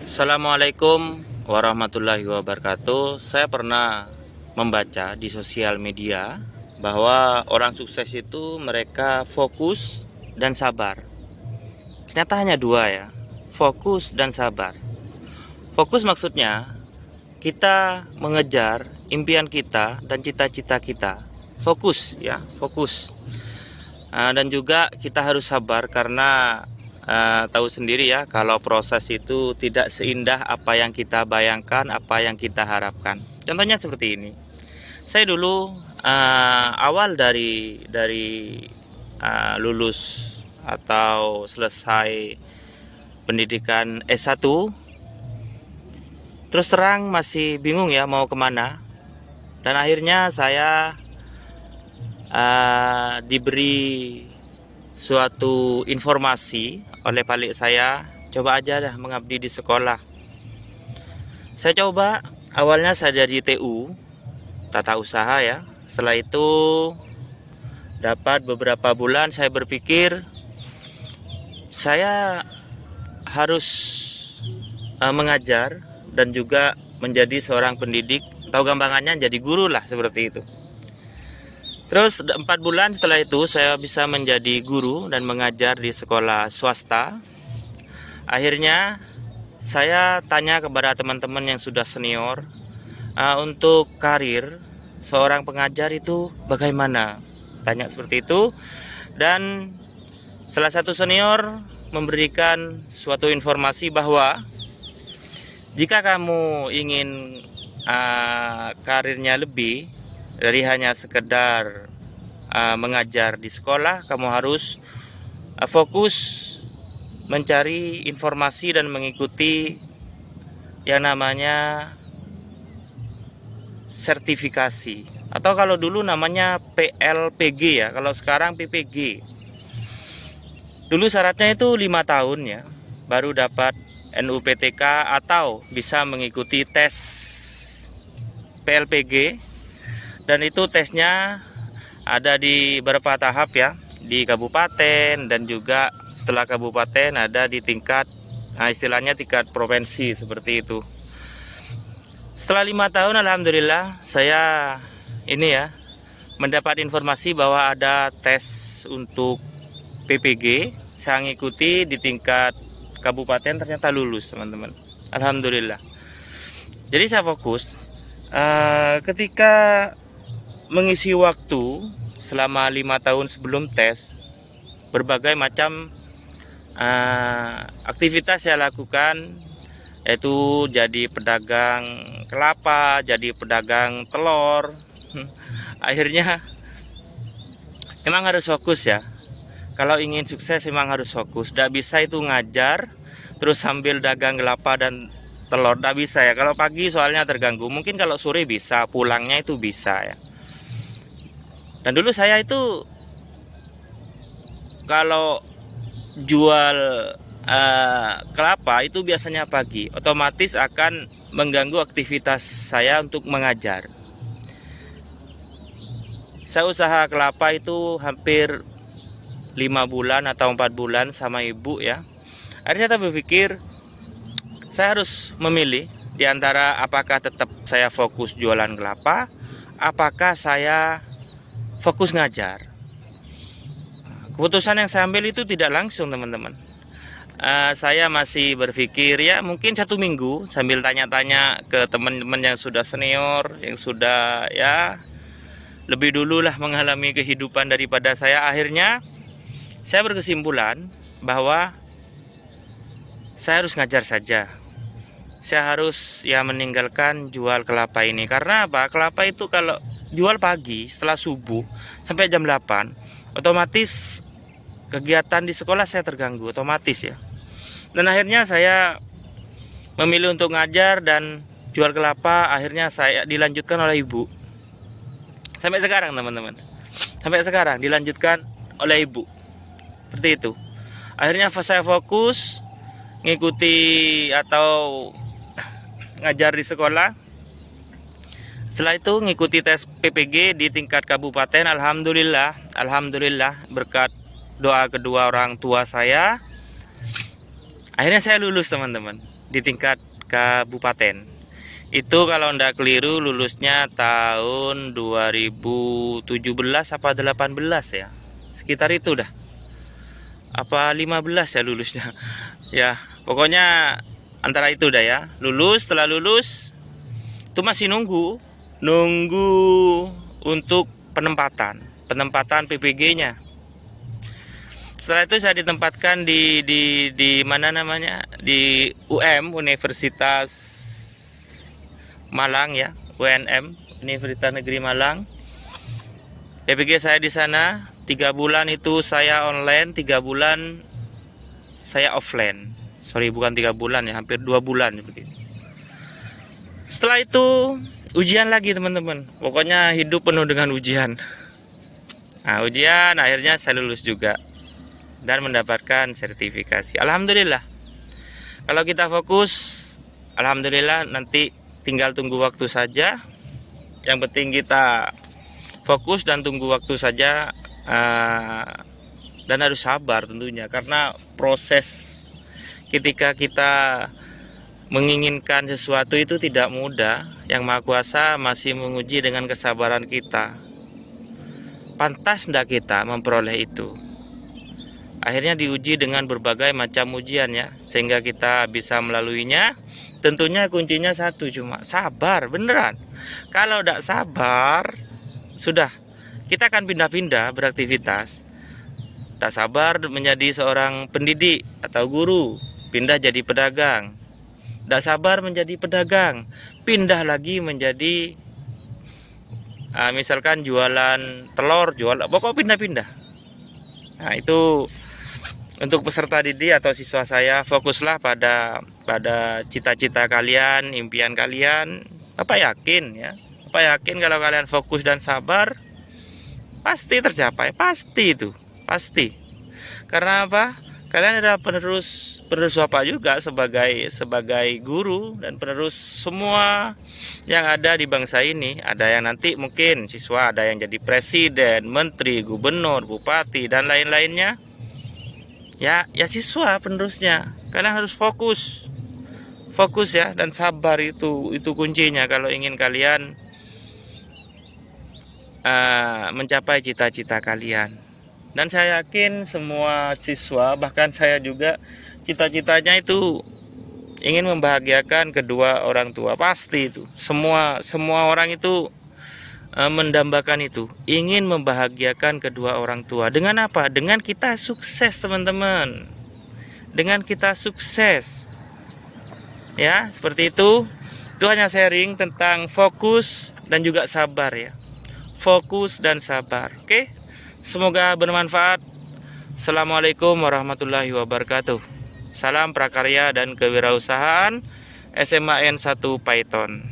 Assalamualaikum warahmatullahi wabarakatuh. Saya pernah membaca di sosial media bahwa orang sukses itu mereka fokus dan sabar. Ternyata hanya dua ya, fokus dan sabar. Fokus maksudnya kita mengejar impian kita dan cita-cita kita. Fokus ya, fokus. Dan juga kita harus sabar karena tahu sendiri ya kalau proses itu tidak seindah apa yang kita bayangkan, apa yang kita harapkan. Contohnya seperti ini. Saya dulu awal dari lulus atau selesai pendidikan S1, terus terang masih bingung ya mau kemana. Dan akhirnya saya diberi suatu informasi oleh balik saya, coba aja dah mengabdi di sekolah. Saya coba, awalnya saya jadi TU, tata usaha ya. Setelah itu dapat beberapa bulan saya berpikir saya harus mengajar dan juga menjadi seorang pendidik, atau gampangannya jadi guru lah seperti itu. Terus 4 bulan setelah itu saya bisa menjadi guru dan mengajar di sekolah swasta. Akhirnya saya tanya kepada teman-teman yang sudah senior, untuk karir seorang pengajar itu bagaimana? Tanya seperti itu. Dan salah satu senior memberikan suatu informasi bahwa jika kamu ingin karirnya lebih dari hanya sekedar mengajar di sekolah, kamu harus fokus mencari informasi dan mengikuti yang namanya sertifikasi, atau kalau dulu namanya PLPG ya, kalau sekarang PPG. Dulu syaratnya itu 5 tahun ya, baru dapat NUPTK atau bisa mengikuti tes PLPG. Dan itu tesnya ada di beberapa tahap ya, di kabupaten dan juga setelah kabupaten ada di tingkat istilahnya tingkat provinsi seperti itu. Setelah 5 tahun alhamdulillah saya ini ya mendapat informasi bahwa ada tes untuk PPG. Saya ngikuti di tingkat kabupaten, ternyata lulus teman-teman, alhamdulillah. Jadi saya fokus ketika mengisi waktu selama 5 tahun sebelum tes. Berbagai macam aktivitas saya lakukan, yaitu jadi pedagang kelapa, jadi pedagang telur. Akhirnya memang harus fokus ya. Kalau ingin sukses memang harus fokus. Tidak bisa itu ngajar terus sambil dagang kelapa dan telur, tidak bisa ya. Kalau pagi soalnya terganggu, mungkin kalau sore bisa, pulangnya itu bisa ya. Dan dulu saya itu kalau jual kelapa itu biasanya pagi, otomatis akan mengganggu aktivitas saya untuk mengajar. Saya usaha kelapa itu hampir 5 bulan atau 4 bulan sama ibu ya. Akhirnya saya berpikir saya harus memilih di antara apakah tetap saya fokus jualan kelapa, apakah saya fokus ngajar. Keputusan yang saya ambil itu tidak langsung teman-teman. Saya masih berpikir ya mungkin 1 minggu sambil tanya-tanya ke teman-teman yang sudah senior, yang sudah ya lebih dulu lah mengalami kehidupan daripada saya. Akhirnya saya berkesimpulan bahwa saya harus ngajar saja. Saya harus ya meninggalkan jual kelapa ini. Karena apa? Kelapa itu kalau jual pagi setelah subuh sampai jam 8, otomatis kegiatan di sekolah saya terganggu otomatis ya. Dan akhirnya saya memilih untuk ngajar dan jual kelapa. Akhirnya saya dilanjutkan oleh ibu sampai sekarang teman-teman, sampai sekarang dilanjutkan oleh ibu seperti itu. Akhirnya saya fokus ngikuti atau ngajar di sekolah. Setelah itu ngikuti tes PPG di tingkat kabupaten. Alhamdulillah berkat doa kedua orang tua saya, akhirnya saya lulus teman-teman. di tingkat kabupaten. Itu kalau ndak keliru lulusnya tahun 2017 apa 18 ya. Sekitar itu dah. Apa 15 ya lulusnya. Ya, pokoknya antara itu dah ya. Setelah lulus itu masih nunggu untuk penempatan PPG-nya. Setelah itu saya ditempatkan di mana namanya? Di Universitas Malang ya, UNM, Universitas Negeri Malang. PPG saya di sana 3 bulan itu saya online, 3 bulan saya offline. Sorry, bukan 3 bulan ya, hampir 2 bulan begitu. Setelah itu ujian lagi teman-teman. Pokoknya hidup penuh dengan ujian. Nah, ujian akhirnya saya lulus juga dan mendapatkan sertifikasi. Alhamdulillah. Kalau kita fokus, alhamdulillah nanti tinggal tunggu waktu saja. Yang penting kita fokus dan tunggu waktu saja, dan harus sabar tentunya, karena proses ketika kita menginginkan sesuatu itu tidak mudah. Yang Maha Kuasa masih menguji dengan kesabaran kita. Pantas tidak kita memperoleh itu? Akhirnya diuji dengan berbagai macam ujian ya, sehingga kita bisa melaluinya. Tentunya kuncinya satu, cuma sabar, beneran. Kalau tidak sabar, sudah, kita akan pindah-pindah beraktivitas. Tak sabar menjadi seorang pendidik atau guru, pindah jadi pedagang. Tak sabar menjadi pedagang, pindah lagi menjadi misalkan jualan telur, pokok pindah-pindah. Nah, itu untuk peserta didik atau siswa saya, fokuslah pada cita-cita kalian, impian kalian. Bapak yakin ya, Bapak yakin kalau kalian fokus dan sabar, pasti tercapai, pasti itu, pasti. Karena apa? Kalian adalah penerus Bapak juga sebagai guru dan penerus semua yang ada di bangsa ini. Ada yang nanti mungkin siswa, ada yang jadi presiden, menteri, gubernur, bupati dan lain-lainnya. Ya siswa penerusnya. Kalian harus fokus ya, dan sabar, itu kuncinya kalau ingin kalian mencapai cita-cita kalian. Dan saya yakin semua siswa, bahkan saya juga, cita-citanya itu ingin membahagiakan kedua orang tua. Pasti itu semua orang itu mendambakan itu, ingin membahagiakan kedua orang tua. Dengan apa? Dengan kita sukses teman-teman, dengan kita sukses ya, seperti itu. Itu hanya sharing tentang fokus dan juga sabar ya, fokus dan sabar. Oke, semoga bermanfaat. Assalamualaikum warahmatullahi wabarakatuh. Salam prakarya dan kewirausahaan SMAN 1 Python.